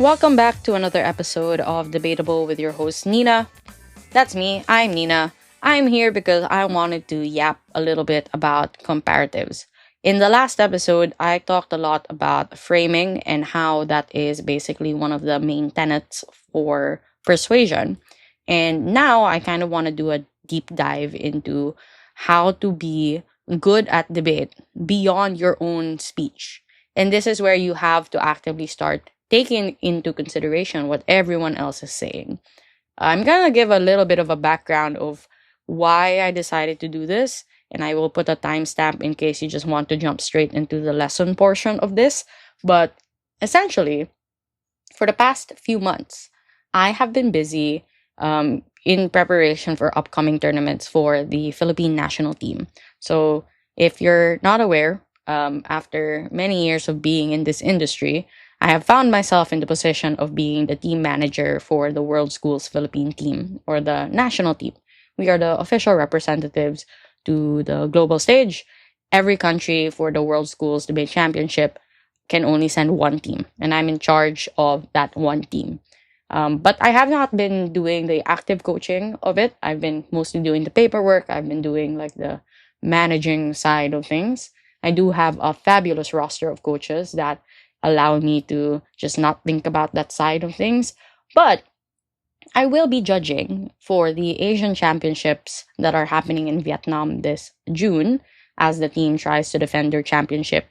Welcome back to another episode of Debatable with your host, Nina. That's me, I'm Nina. I'm here because I wanted to yap a little bit about comparatives. In the last episode, I talked a lot about framing and how that is basically one of the main tenets for persuasion. And now I kind of want to do a deep dive into how to be good at debate beyond your own speech. And this is where you have to actively start taking into consideration what everyone else is saying. I'm going to give a little bit of a background of why I decided to do this, and I will put a timestamp in case you just want to jump straight into the lesson portion of this. But essentially, for the past few months, I have been busy in preparation for upcoming tournaments for the Philippine national team. So, if you're not aware, after many years of being in this industry, I have found myself in the position of being the team manager for the World Schools Philippine team or the national team. We are the official representatives to the global stage. Every country for the World Schools Debate Championship can only send one team, and I'm in charge of that one team. But I have not been doing the active coaching of it. I've been mostly doing the paperwork. I've been doing like the managing side of things. I do have a fabulous roster of coaches that allow me to just not think about that side of things. But I will be judging for the Asian Championships that are happening in Vietnam this June as the team tries to defend their championship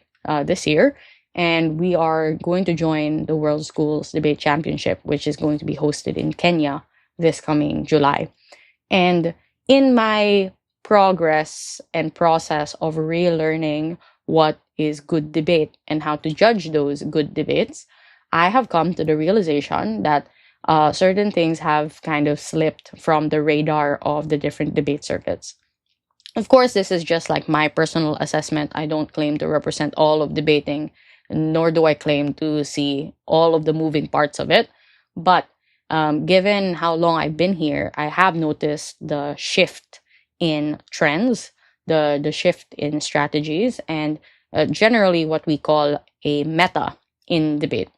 this year. And we are going to join the World Schools Debate Championship, which is going to be hosted in Kenya this coming July. And in my progress and process of relearning what is good debate and how to judge those good debates, I have come to the realization that certain things have kind of slipped from the radar of the different debate circuits. Of course, this is just like my personal assessment. I don't claim to represent all of debating, nor do I claim to see all of the moving parts of it. But given how long I've been here, I have noticed the shift in trends, the shift in strategies, and generally what we call a meta in debate.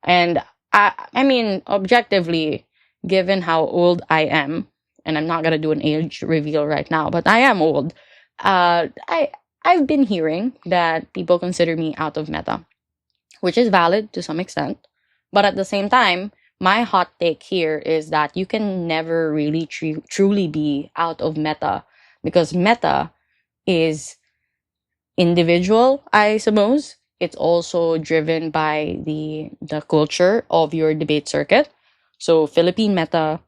And I mean, objectively, given how old I am, and I'm not gonna do an age reveal right now, but I am old. I've been hearing that people consider me out of meta, which is valid to some extent. But at the same time, my hot take here is that you can never really truly be out of meta because meta is individual, I suppose. It's also driven by the culture of your debate circuit. So Philippine meta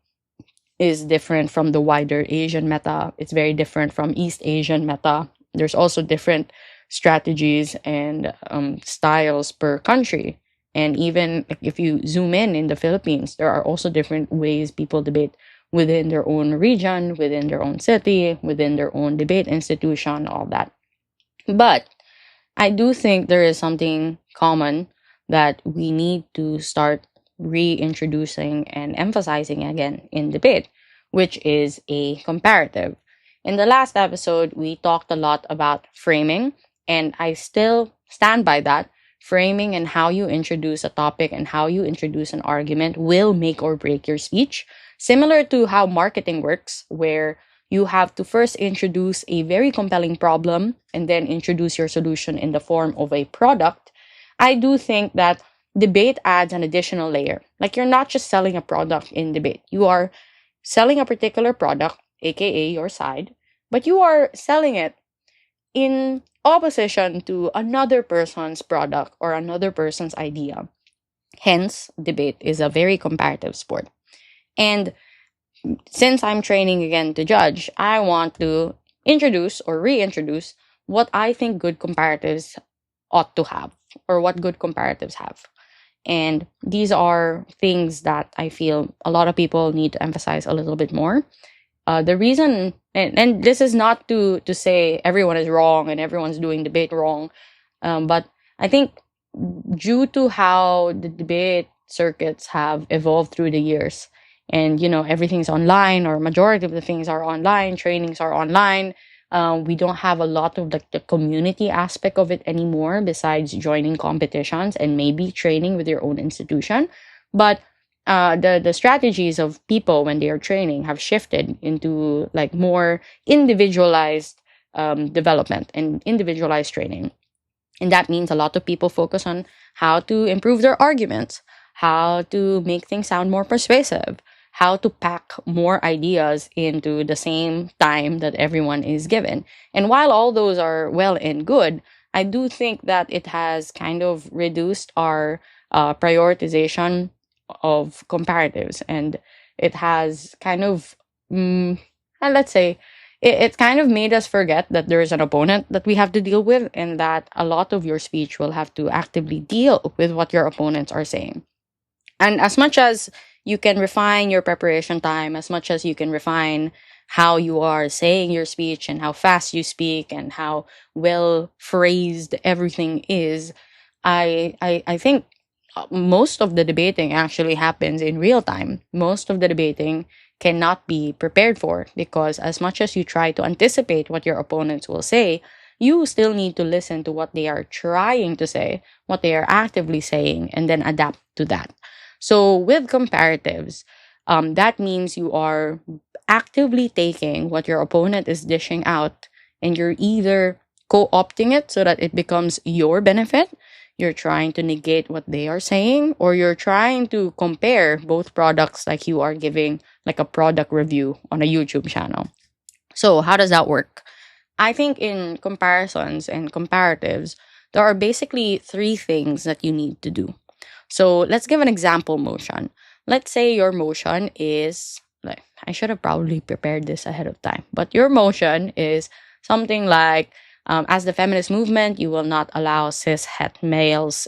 is different from the wider Asian meta. It's very different from East Asian meta. There's also different strategies and styles per country. And even if you zoom in the Philippines, there are also different ways people debate within their own region, within their own city, within their own debate institution, all that. But I do think there is something common that we need to start reintroducing and emphasizing again in debate, which is a comparative. In the last episode, we talked a lot about framing, and I still stand by that. Framing and how you introduce a topic and how you introduce an argument will make or break your speech, similar to how marketing works, where you have to first introduce a very compelling problem and then introduce your solution in the form of a product. I do think that debate adds an additional layer. Like you're not just selling a product in debate, you are selling a particular product, aka your side, but you are selling it in opposition to another person's product or another person's idea. Hence, debate is a very comparative sport. And since I'm training again to judge, I want to introduce or reintroduce what I think good comparatives ought to have or what good comparatives have. And these are things that I feel a lot of people need to emphasize a little bit more. The reason, and this is not to say everyone is wrong and everyone's doing debate wrong, but I think due to how the debate circuits have evolved through the years, and everything's online or majority of the things are online, trainings are online. We don't have a lot of the community aspect of it anymore besides joining competitions and maybe training with your own institution. But the strategies of people when they are training have shifted into like more individualized development and individualized training. And that means a lot of people focus on how to improve their arguments, how to make things sound more persuasive, how to pack more ideas into the same time that everyone is given. And while all those are well and good, I do think that it has kind of reduced our prioritization of comparatives, and it has kind of, let's say, it kind of made us forget that there is an opponent that we have to deal with, and that a lot of your speech will have to actively deal with what your opponents are saying. And as much as you can refine your preparation time, as much as you can refine how you are saying your speech and how fast you speak and how well phrased everything is, I think most of the debating actually happens in real time. Most of the debating cannot be prepared for, because as much as you try to anticipate what your opponents will say, you still need to listen to what they are trying to say, what they are actively saying, and then adapt to that. So with comparatives, that means you are actively taking what your opponent is dishing out, and you're either co-opting it so that it becomes your benefit, you're trying to negate what they are saying, or you're trying to compare both products like you are giving like a product review on a YouTube channel. So how does that work? I think in comparisons and comparatives, there are basically three things that you need to do. So let's give an example motion. Let's say your motion is like, I should have probably prepared this ahead of time, but your motion is something like, as the feminist movement, you will not allow cis het males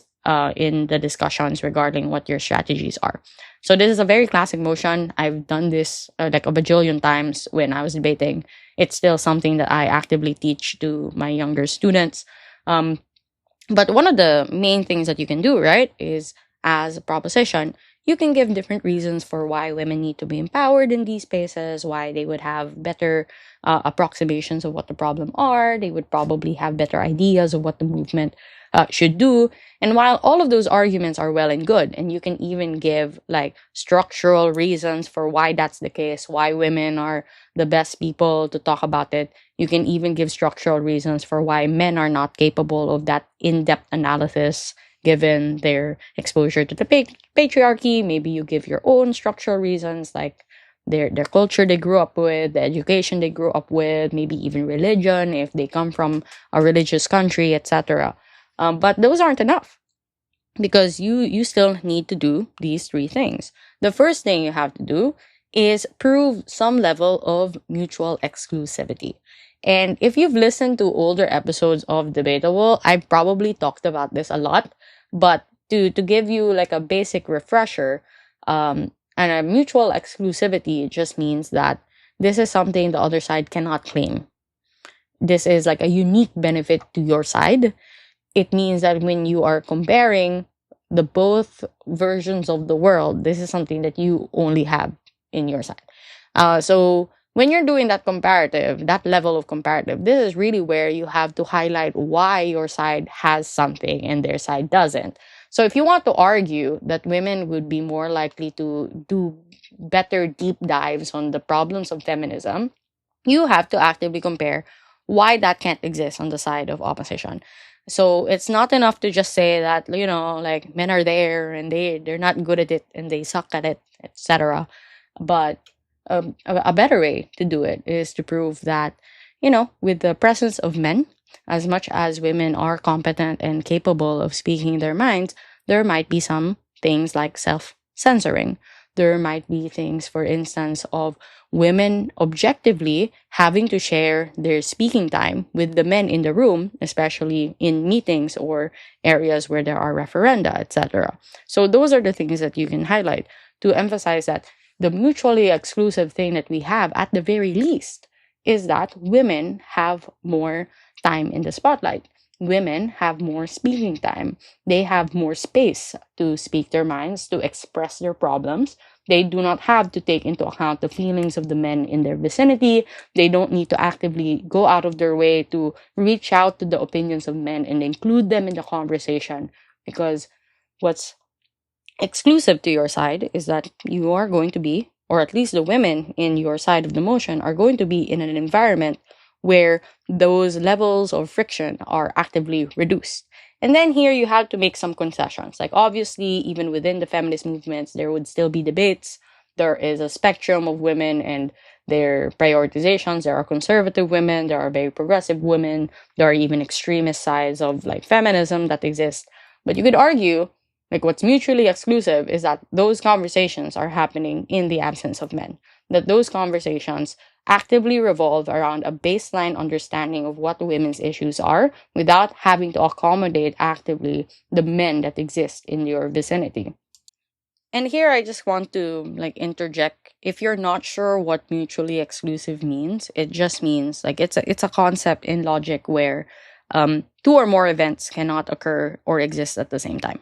in the discussions regarding what your strategies are. So this is a very classic motion. I've done this like a bajillion times when I was debating. It's still something that I actively teach to my younger students. Um, but one of the main things that you can do, right, is as a proposition, you can give different reasons for why women need to be empowered in these spaces, why they would have better approximations of what the problem are. They would probably have better ideas of what the movement should do. And while all of those arguments are well and good, and you can even give like structural reasons for why that's the case, why women are the best people to talk about it, you can even give structural reasons for why men are not capable of that in-depth analysis given their exposure to the patriarchy. Maybe you give your own structural reasons, like their culture they grew up with, the education they grew up with, maybe even religion if they come from a religious country, etc. But those aren't enough, because you still need to do these three things. The first thing you have to do is prove some level of mutual exclusivity. And if you've listened to older episodes of Debatable, I probably talked about this a lot. But to give you like a basic refresher, and a mutual exclusivity just means that this is something the other side cannot claim. This is like a unique benefit to your side. It means that when you are comparing the both versions of the world, this is something that you only have in your side. So when you're doing that comparative, that level of comparative, this is really where you have to highlight why your side has something and their side doesn't. So if you want to argue that women would be more likely to do better deep dives on the problems of feminism, you have to actively compare why that can't exist on the side of opposition. So it's not enough to just say that, like men are there and they're not good at it and they suck at it, etc. But a better way to do it is to prove that, with the presence of men, as much as women are competent and capable of speaking their minds, there might be some things like self censoring. There might be things, for instance, of women objectively having to share their speaking time with the men in the room, especially in meetings or areas where there are referenda, etc. So those are the things that you can highlight to emphasize that the mutually exclusive thing that we have, at the very least, is that women have more time in the spotlight. Women have more speaking time. They have more space to speak their minds, to express their problems. They do not have to take into account the feelings of the men in their vicinity. They don't need to actively go out of their way to reach out to the opinions of men and include them in the conversation. Because what's Exclusive to your side is that you are going to be, or at least the women in your side of the motion, are going to be in an environment where those levels of friction are actively reduced. And then here you have to make some concessions. Like, obviously, even within the feminist movements, there would still be debates. There is a spectrum of women and their prioritizations. There are conservative women, there are very progressive women, there are even extremist sides of like feminism that exist. But you could argue, like, what's mutually exclusive is that those conversations are happening in the absence of men. That those conversations actively revolve around a baseline understanding of what women's issues are without having to accommodate actively the men that exist in your vicinity. And here I just want to like interject. If you're not sure what mutually exclusive means, it just means like it's a concept in logic where two or more events cannot occur or exist at the same time,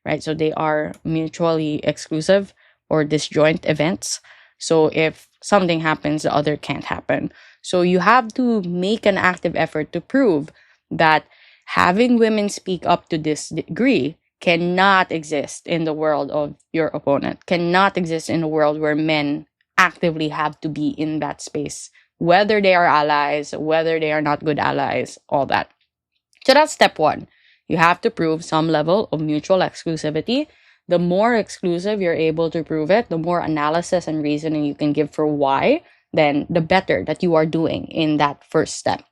right? So they are mutually exclusive or disjoint events. So if something happens, the other can't happen. So you have to make an active effort to prove that having women speak up to this degree cannot exist in the world of your opponent, cannot exist in a world where men actively have to be in that space, whether they are allies, whether they are not good allies, all that. So that's step one. You have to prove some level of mutual exclusivity. The more exclusive you're able to prove it, the more analysis and reasoning you can give for why, then the better that you are doing in that first step.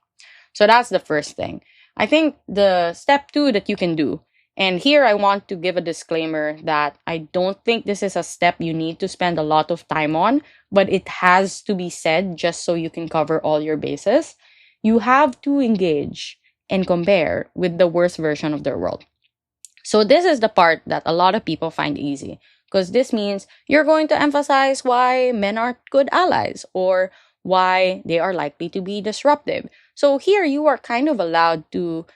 So that's the first thing. I think the step two that you can do, and here I want to give a disclaimer that I don't think this is a step you need to spend a lot of time on, but it has to be said just so you can cover all your bases. You have to engage and compare with the worst version of their world. So this is the part that a lot of people find easy because this means you're going to emphasize why men aren't good allies or why they are likely to be disruptive. So here you are kind of allowed to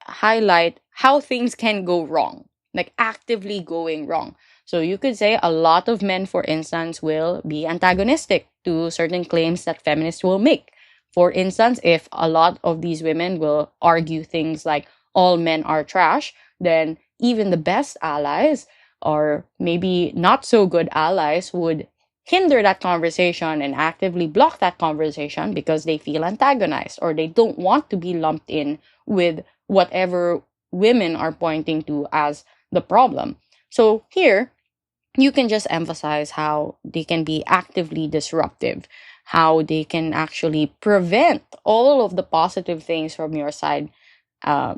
highlight how things can go wrong, like actively going wrong. So you could say a lot of men, for instance, will be antagonistic to certain claims that feminists will make. For instance, if a lot of these women will argue things like all men are trash, then even the best allies or maybe not so good allies would hinder that conversation and actively block that conversation because they feel antagonized or they don't want to be lumped in with whatever women are pointing to as the problem. So here, you can just emphasize how they can be actively disruptive, how they can actually prevent all of the positive things from your side, uh,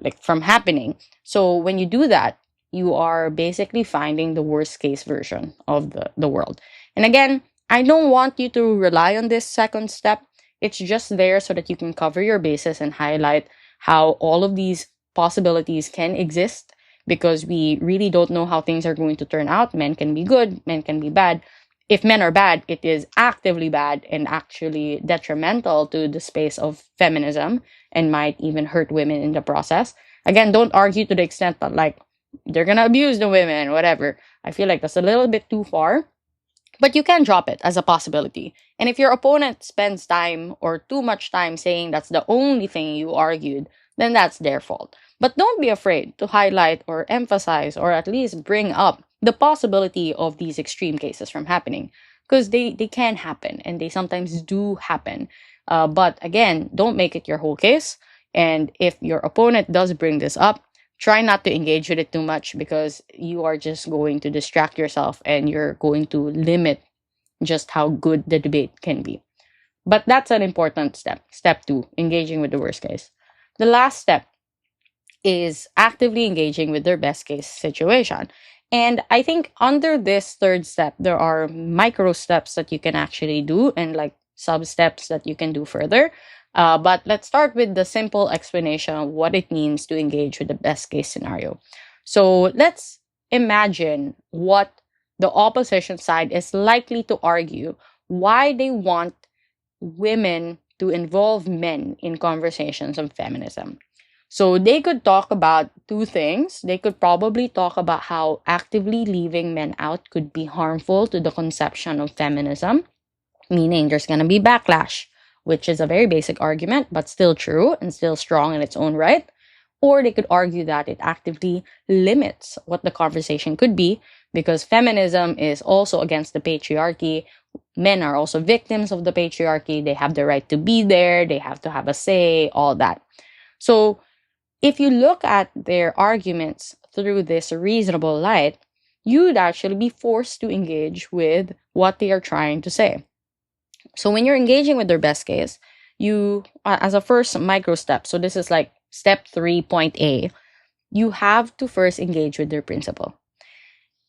like from happening. So when you do that, you are basically finding the worst case version of the world. And again, I don't want you to rely on this second step. It's just there so that you can cover your bases and highlight how all of these possibilities can exist because we really don't know how things are going to turn out. Men can be good, men can be bad. If men are bad, it is actively bad and actually detrimental to the space of feminism and might even hurt women in the process. Again, don't argue to the extent that like they're gonna abuse the women, whatever. I feel like that's a little bit too far. But you can drop it as a possibility. And if your opponent spends time or too much time saying that's the only thing you argued, then that's their fault. But don't be afraid to highlight or emphasize or at least bring up the possibility of these extreme cases from happening. Because they can happen and they sometimes do happen. But again, don't make it your whole case. And if your opponent does bring this up, try not to engage with it too much because you are just going to distract yourself and you're going to limit just how good the debate can be. But that's an important step. Step two, engaging with the worst case. The last step is actively engaging with their best case situation. And I think under this third step, there are micro steps that you can actually do and like sub steps that you can do further. But let's start with the simple explanation of what it means to engage with the best case scenario. So let's imagine what the opposition side is likely to argue why they want women to involve men in conversations on feminism. So they could talk about two things. They could probably talk about how actively leaving men out could be harmful to the conception of feminism, meaning there's going to be backlash, which is a very basic argument, but still true and still strong in its own right. Or they could argue that it actively limits what the conversation could be because feminism is also against the patriarchy. Men are also victims of the patriarchy. They have the right to be there, they have to have a say, all that. So if you look at their arguments through this reasonable light, you'd actually be forced to engage with what they are trying to say. So when you're engaging with their best case, you, as a first micro step, so this is like step 3.A, you have to first engage with their principle.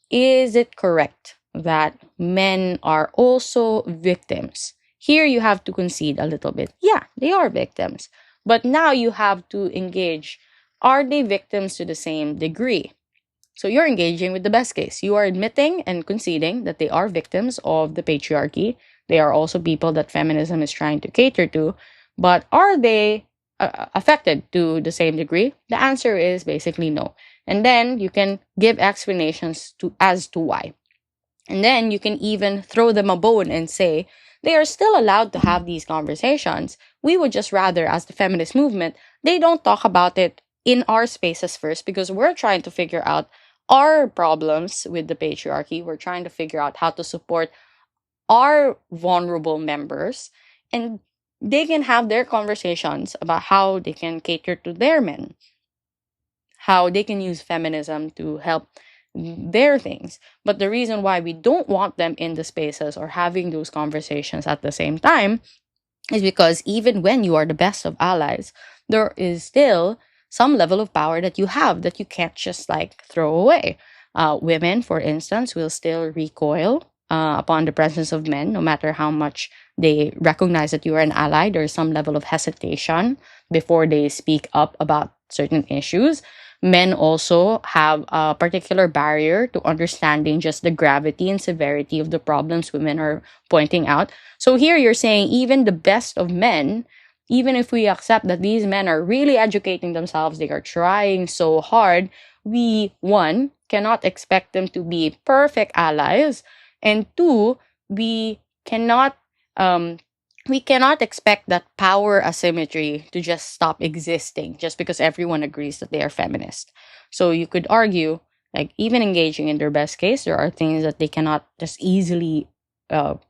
Is it correct that men are also victims? Here you have to concede a little bit. Yeah, they are victims. But now you have to engage. Are they victims to the same degree? So you're engaging with the best case. You are admitting and conceding that they are victims of the patriarchy. They are also people that feminism is trying to cater to. But are they affected to the same degree? The answer is basically no. And then you can give explanations as to why. And then you can even throw them a bone and say, they are still allowed to have these conversations. We would just rather, as the feminist movement, they don't talk about it in our spaces first because we're trying to figure out our problems with the patriarchy. We're trying to figure out how to support our vulnerable members, and they can have their conversations about how they can cater to their men, how they can use feminism to help their things. But the reason why we don't want them in the spaces or having those conversations at the same time is because even when you are the best of allies, there is still some level of power that you have that you can't just like throw away. Women, for instance, will still recoil upon the presence of men, no matter how much they recognize that you are an ally. There's some level of hesitation before they speak up about certain issues. Men also have a particular barrier to understanding just the gravity and severity of the problems women are pointing out. So here you're saying even the best of men, even if we accept that these men are really educating themselves, they are trying so hard, we, one, cannot expect them to be perfect allies, and two, we cannot um, we cannot expect that power asymmetry to just stop existing just because everyone agrees that they are feminist. So you could argue, like, even engaging in their best case, there are things that they cannot just easily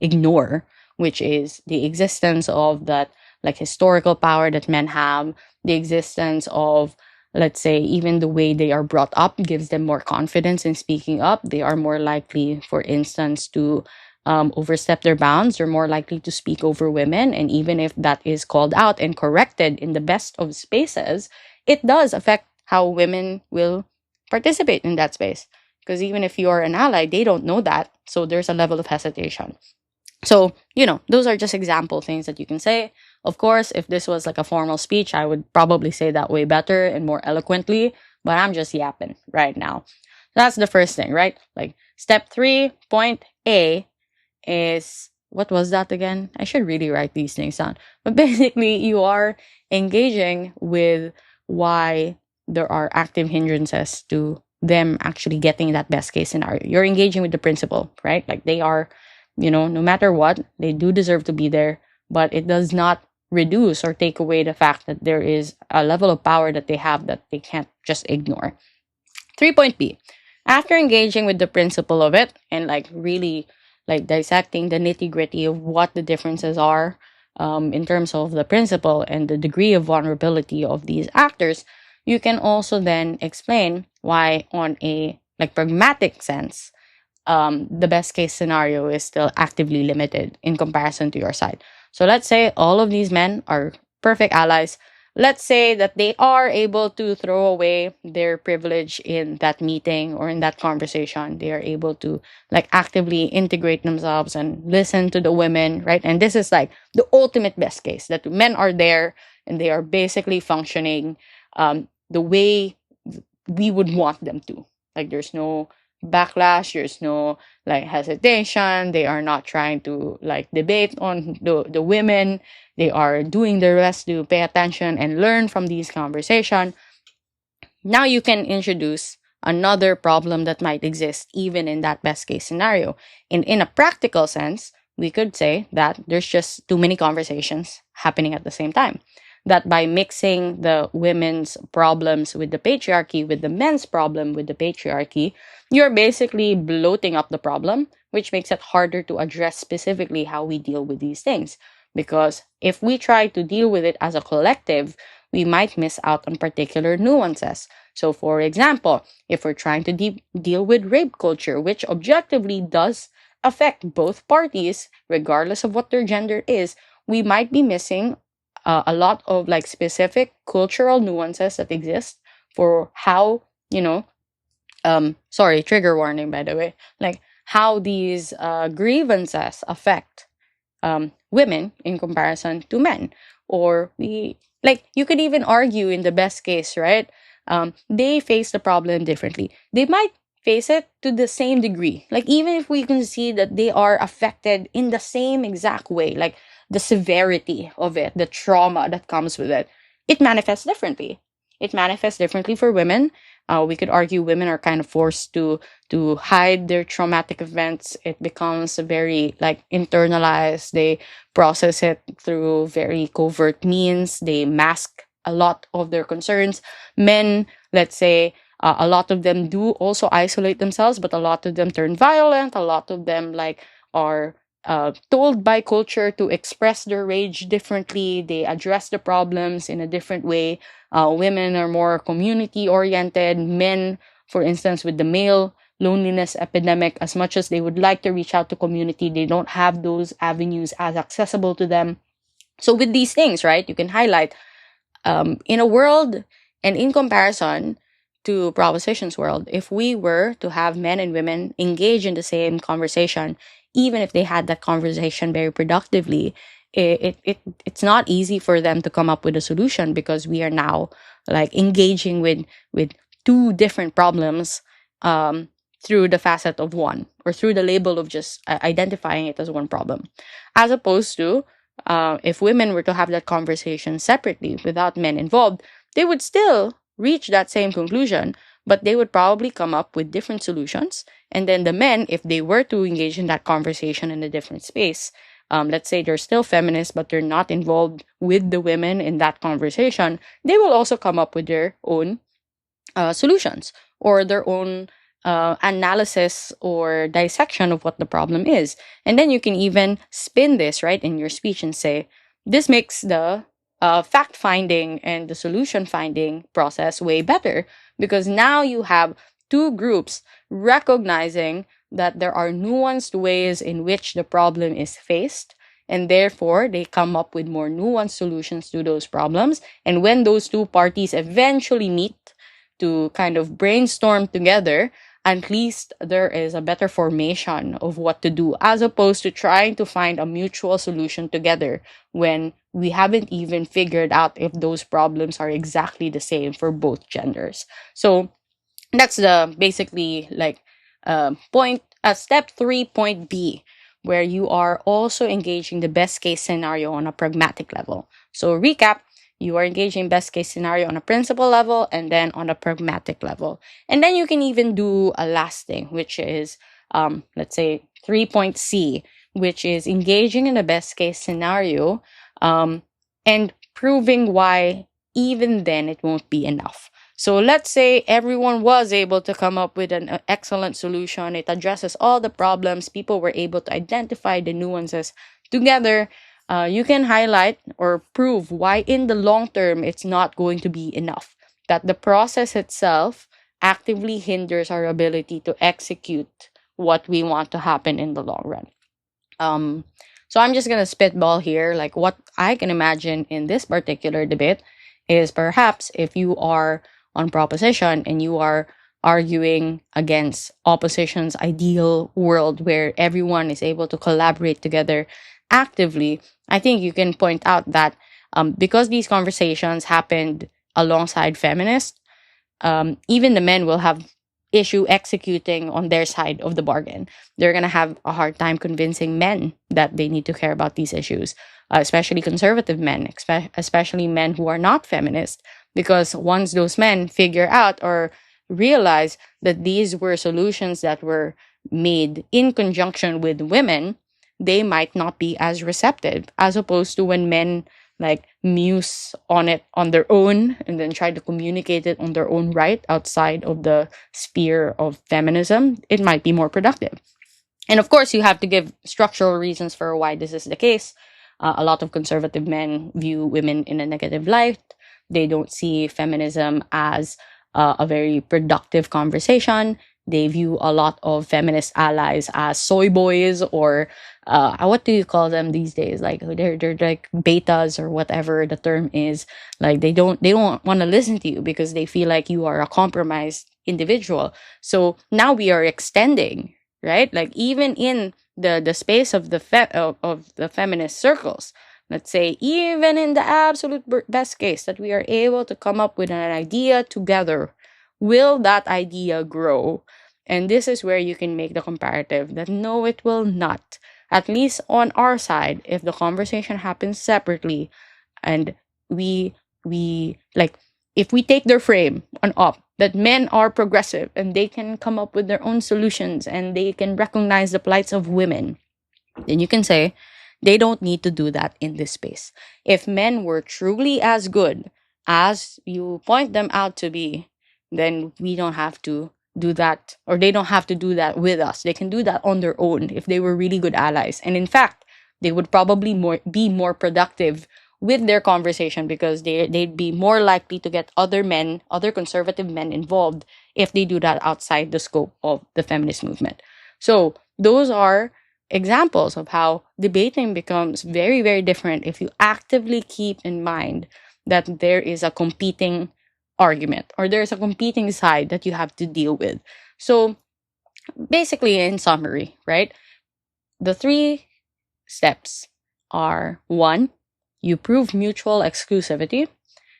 ignore, which is the existence of that, like, historical power that men have, the existence of, let's say, even the way they are brought up gives them more confidence in speaking up. They are more likely, for instance, to overstep their bounds. They're more likely to speak over women. And even if that is called out and corrected in the best of spaces, it does affect how women will participate in that space. Because even if you're an ally, they don't know that. So there's a level of hesitation. So, those are just example things that you can say. Of course, if this was like a formal speech, I would probably say that way better and more eloquently, but I'm just yapping right now. That's the first thing, right? Like, step 3.A is, what was that again? I should really write these things down. But basically, you are engaging with why there are active hindrances to them actually getting that best case scenario. You're engaging with the principle, right? Like, they are, no matter what, they do deserve to be there, but it does not reduce or take away the fact that there is a level of power that they have that they can't just ignore. 3.B, after engaging with the principle of it and like really like dissecting the nitty gritty of what the differences are in terms of the principle and the degree of vulnerability of these actors, you can also then explain why, on a like pragmatic sense, the best case scenario is still actively limited in comparison to your side. So let's say all of these men are perfect allies. Let's say that they are able to throw away their privilege in that meeting or in that conversation. They are able to like actively integrate themselves and listen to the women, right? And this is like the ultimate best case, that men are there and they are basically functioning the way we would want them to. Like, there's no backlash, there's no like hesitation. They are not trying to like debate on the women. They are doing their best to pay attention and learn from these conversations. Now you can introduce another problem that might exist even in that best case scenario. In a practical sense, we could say that there's just too many conversations happening at the same time. that by mixing the women's problems with the patriarchy with the men's problem with the patriarchy, you're basically bloating up the problem, which makes it harder to address specifically how we deal with these things. Because if we try to deal with it as a collective, we might miss out on particular nuances. So, for example, if we're trying to deal with rape culture, which objectively does affect both parties, regardless of what their gender is, we might be missing a lot of like specific cultural nuances that exist for how, sorry, trigger warning, by the way, like how these grievances affect women in comparison to men. Or we, like, you could even argue in the best case, right? They face the problem differently. They might face it to the same degree. Like, even if we can see that they are affected in the same exact way, like the severity of it, the trauma that comes with it, it manifests differently. It manifests differently for women. We could argue women are kind of forced to hide their traumatic events. It becomes very like internalized. They process it through very covert means. They mask a lot of their concerns. Men, let's say, a lot of them do also isolate themselves, but a lot of them turn violent. A lot of them like are told by culture to express their rage differently. They address the problems in a different way. Women are more community oriented. Men, for instance, with the male loneliness epidemic, as much as they would like to reach out to community, they don't have those avenues as accessible to them. So with these things, right, you can highlight in a world and in comparison to propositions world, if we were to have men and women engage in the same conversation, even if they had that conversation very productively, it's not easy for them to come up with a solution, because we are now like engaging with two different problems through the facet of one, or through the label of just identifying it as one problem, as opposed to if women were to have that conversation separately without men involved, they would still reach that same conclusion, but they would probably come up with different solutions. And then the men, if they were to engage in that conversation in a different space, let's say they're still feminists, but they're not involved with the women in that conversation, they will also come up with their own solutions, or their own analysis or dissection of what the problem is. And then you can even spin this, right, in your speech and say, this makes the fact finding and the solution finding process way better, because now you have two groups recognizing that there are nuanced ways in which the problem is faced, and therefore they come up with more nuanced solutions to those problems. And when those two parties eventually meet to kind of brainstorm together, at least there is a better formation of what to do, as opposed to trying to find a mutual solution together when we haven't even figured out if those problems are exactly the same for both genders. So that's the basically like point step 3 point B, where you are also engaging the best case scenario on a pragmatic level. So recap, you are engaging best case scenario on a principle level and then on a pragmatic level. And then you can even do a last thing, which is let's say 3 point C, which is engaging in the best case scenario and proving why even then it won't be enough. So let's say everyone was able to come up with an excellent solution. It addresses all the problems. People were able to identify the nuances together. You can highlight or prove why in the long term it's not going to be enough. That the process itself actively hinders our ability to execute what we want to happen in the long run. So I'm just gonna spitball here. Like, what I can imagine in this particular debate is, perhaps if you are on proposition and you are arguing against opposition's ideal world where everyone is able to collaborate together actively, I think you can point out that because these conversations happened alongside feminists, even the men will have issue executing on their side of the bargain. They're going to have a hard time convincing men that they need to care about these issues, especially conservative men, especially men who are not feminist, because once those men figure out or realize that these were solutions that were made in conjunction with women, they might not be as receptive, as opposed to when men like muse on it on their own and then try to communicate it on their own right outside of the sphere of feminism, it might be more productive. And of course, you have to give structural reasons for why this is the case. A lot of conservative men view women in a negative light. They don't see feminism as a very productive conversation. They view a lot of feminist allies as soy boys, or what do you call them these days? Like they're like betas or whatever the term is. Like they don't want to listen to you because they feel like you are a compromised individual. So now we are extending, right? Like even in the space of of the feminist circles, let's say even in the absolute best case that we are able to come up with an idea together, will that idea grow? And this is where you can make the comparative that no, it will not. At least on our side, if the conversation happens separately, and we like, if we take their frame on up that men are progressive and they can come up with their own solutions and they can recognize the plights of women, then you can say they don't need to do that in this space. If men were truly as good as you point them out to be, then we don't have to do that, or they don't have to do that with us. They can do that on their own if they were really good allies. And in fact, they would probably be more productive with their conversation because they'd be more likely to get other men, other conservative men involved if they do that outside the scope of the feminist movement. So those are examples of how debating becomes very, very different if you actively keep in mind that there is a competing argument or there's a competing side that you have to deal with. So basically, in summary, right, the three steps are: one, you prove mutual exclusivity;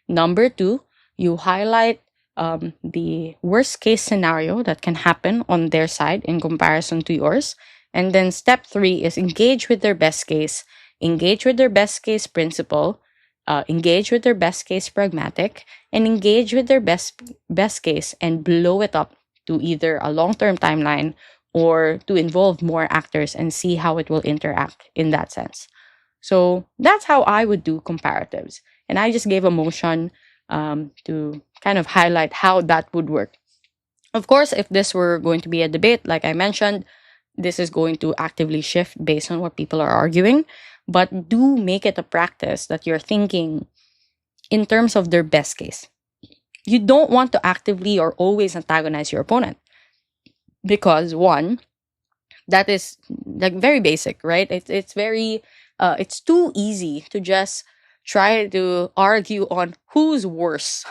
number two, you highlight the worst case scenario that can happen on their side in comparison to yours; and then step three is engage with their best case, engage with their best case principle, engage with their best case pragmatic, and engage with their best case and blow it up to either a long-term timeline or to involve more actors and see how it will interact in that sense. So that's how I would do comparatives. And I just gave a motion to kind of highlight how that would work. Of course, if this were going to be a debate, like I mentioned, this is going to actively shift based on what people are arguing. But do make it a practice that you're thinking in terms of their best case. You don't want to actively or always antagonize your opponent because, one, that is like very basic, right? It's very it's too easy to just try to argue on who's worse.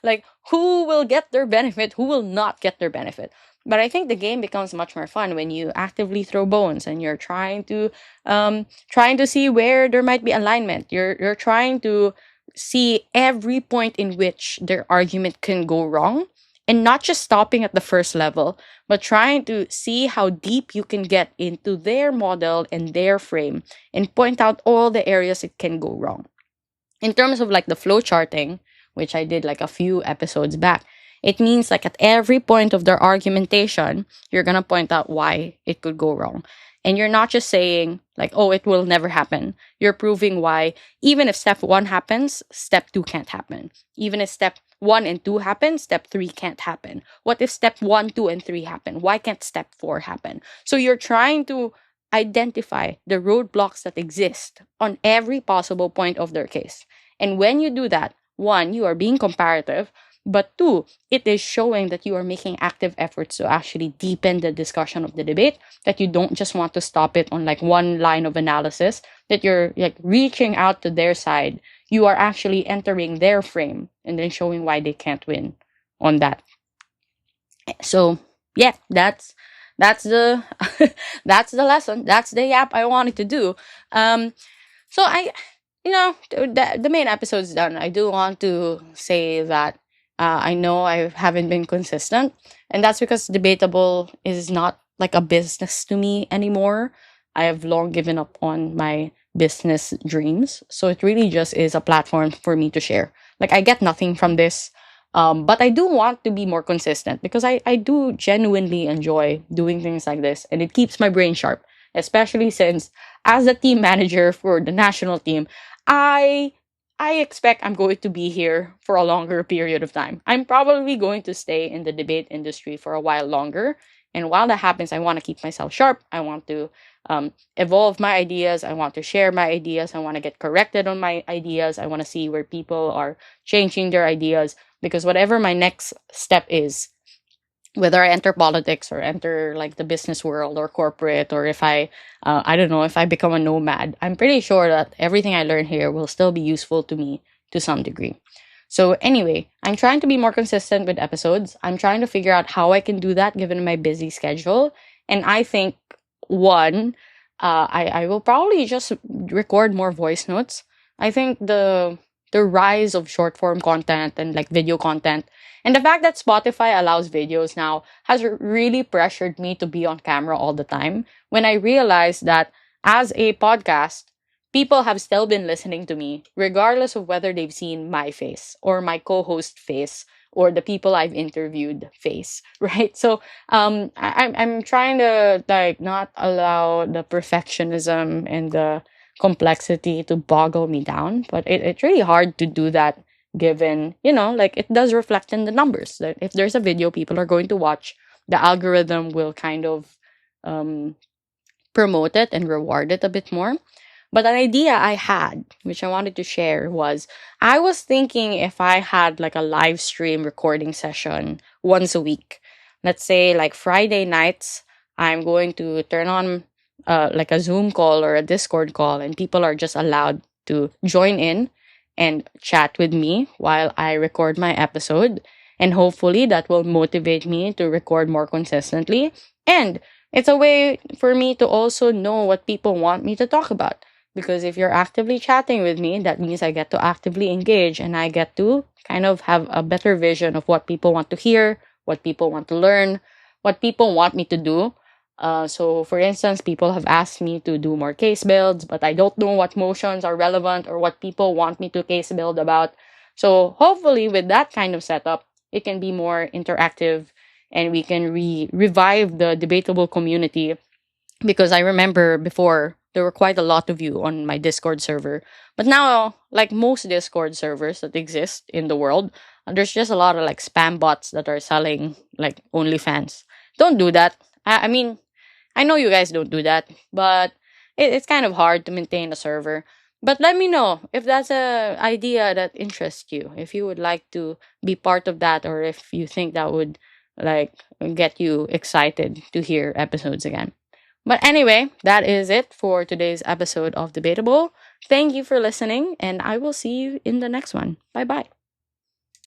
Like who will get their benefit, who will not get their benefit. But I think the game becomes much more fun when you actively throw bones and you're trying to see where there might be alignment. You're trying to see every point in which their argument can go wrong, and not just stopping at the first level, but trying to see how deep you can get into their model and their frame and point out all the areas it can go wrong. In terms of like the flow charting, which I did like a few episodes back, it means like at every point of their argumentation, you're going to point out why it could go wrong. And you're not just saying like, oh, it will never happen. You're proving why even if step one happens, step two can't happen. Even if step one and two happen, step three can't happen. What if step one, two, and three happen? Why can't step four happen? So you're trying to identify the roadblocks that exist on every possible point of their case. And when you do that, one, you are being comparative, but two, it is showing that you are making active efforts to actually deepen the discussion of the debate, that you don't just want to stop it on like one line of analysis, that you're like reaching out to their side. You are actually entering their frame and then showing why they can't win on that. So yeah, that's the that's the lesson. That's the yap I wanted to do. So I, the main episode's done. I do want to say that I know I haven't been consistent, and that's because debatable is not like a business to me anymore. I have long given up on my business dreams, so it really just is a platform for me to share. Like I get nothing from this. But I do want to be more consistent because I do genuinely enjoy doing things like this, and it keeps my brain sharp, especially since as a team manager for the national team, I I expect I'm going to be here for a longer period of time. I'm probably going to stay in the debate industry for a while longer. And while that happens, I want to keep myself sharp. I want to evolve my ideas. I want to share my ideas. I want to get corrected on my ideas. I want to see where people are changing their ideas. Because whatever my next step is, whether I enter politics or enter like the business world or corporate, or if I don't know, if I become a nomad, I'm pretty sure that everything I learn here will still be useful to me to some degree. So, anyway, I'm trying to be more consistent with episodes. I'm trying to figure out how I can do that given my busy schedule. And I think, one, I will probably just record more voice notes. I think the rise of short form content and like video content and the fact that Spotify allows videos now has really pressured me to be on camera all the time when I realized that as a podcast, people have still been listening to me regardless of whether they've seen my face or my co-host face or the people I've interviewed face, right? So I'm trying to like not allow the perfectionism and the complexity to boggle me down, but it's really hard to do that given, like it does reflect in the numbers. That if there's a video people are going to watch, the algorithm will kind of um, promote it and reward it a bit more. But an idea I had, which I wanted to share, was I was thinking if I had like a live stream recording session once a week, let's say like Friday nights, I'm going to turn on like a Zoom call or a Discord call, and people are just allowed to join in and chat with me while I record my episode. And hopefully that will motivate me to record more consistently. And it's a way for me to also know what people want me to talk about. Because if you're actively chatting with me, that means I get to actively engage and I get to kind of have a better vision of what people want to hear, what people want to learn, what people want me to do. So, for instance, people have asked me to do more case builds, but I don't know what motions are relevant or what people want me to case build about. So, hopefully, with that kind of setup, it can be more interactive and we can revive the debatable community, because I remember before there were quite a lot of you on my Discord server. But now, like most Discord servers that exist in the world, there's just a lot of like spam bots that are selling like OnlyFans. Don't do that. I mean, I know you guys don't do that, but it's kind of hard to maintain a server. But let me know if that's a idea that interests you. If you would like to be part of that, or if you think that would like get you excited to hear episodes again. But anyway, that is it for today's episode of Debatable. Thank you for listening, and I will see you in the next one. Bye bye.